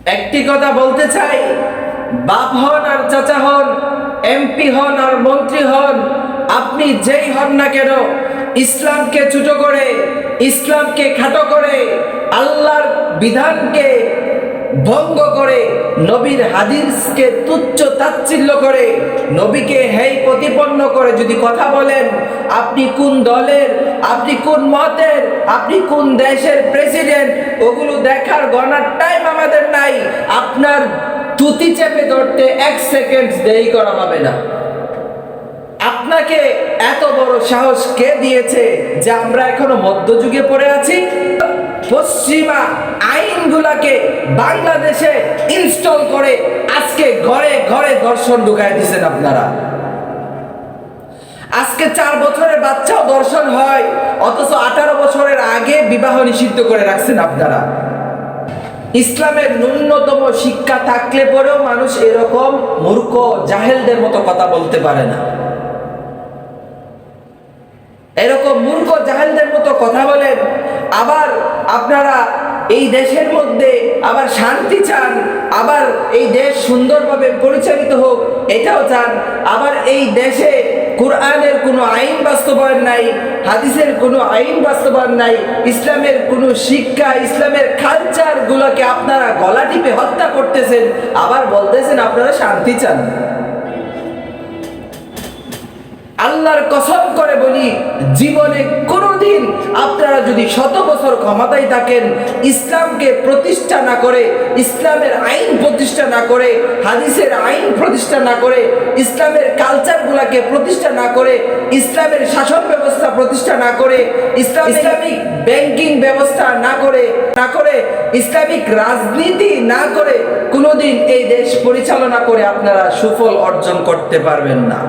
একটি কথা বলতে চাই, বাপ হন আর চাচা হন, এমপি হন আর মন্ত্রী হন, আপনি যেই হন না কেন, ইসলামকে ছোট করে, ইসলামকে খাটো করে, আল্লাহর বিধানকে ভঙ্গ করে, নবীর হাদিসকে তুচ্ছ তাচ্ছিল্য করে, নবীকে হেয় প্রতিপন্ন করে যদি কথা বলেন, আপনি কোন দলের, আপনি কোন মতের, আপনি কোন দেশের প্রেসিডেন্ট, ওগুলো দেখার গণার টাইম আমাদের নাই। আপনার তুতি চেপে ধরতে 1 সেকেন্ড দেরি করা হবে না। আপনাকে এত বড় সাহস কে দিয়েছে যে আমরা এখনো মধ্যযুগে পড়ে আছি? পশ্চিমা আইনগুলাকে বাংলাদেশে ইনস্টল করে আজকে ঘরে ঘরে ধর্ষণ ঢুকায় দিয়েছেন আপনারা। আজকে 4 বছরের বাচ্চাও ধর্ষণ হয়, অথচ 18 বছরের আগে বিবাহ নিষিদ্ধ করে রাখছেন আপনারা। ইসলামের ন্যূনতম শিক্ষা থাকলে পরেও মানুষ এরকম মূর্খ জাহেলদের মতো কথা বলতে পারে না। এরকম মূর্খ জাহেলদের মতো কথা বলেন। আবার আপনারা এই দেশের মধ্যে আবার শান্তি চান, আবার এই দেশ সুন্দরভাবে পরিচালিত হোক এটাও চান, আবার এই দেশে কোরআনের কোনো আইন বাস্তবায়ন নাই, হাদিসের কোনো আইন বাস্তবায়ন নাই, ইসলামের কোনো শিক্ষা, ইসলামের কালচার গুলোকে আপনারা গলা টিপে হত্যা করতেছেন, আবার বলতেছেন আপনারা শান্তি চান। আল্লাহর কসম করে বলি, জীবনে কোনোদিন আপনারা যদি 100 বছর ক্ষমতায় থাকেন, ইসলামকে প্রতিষ্ঠা না করে, ইসলামের আইন প্রতিষ্ঠা না করে, হাদিসের আইন প্রতিষ্ঠা না করে, ইসলামের কালচারগুলোকে প্রতিষ্ঠা না করে, ইসলামের শাসন ব্যবস্থা প্রতিষ্ঠা না করে, ইসলামিক ব্যাংকিং ব্যবস্থা না করে, ইসলামিক রাজনীতি না করে কোনোদিন এই দেশ পরিচালনা করে আপনারা সুফল অর্জন করতে পারবেন না।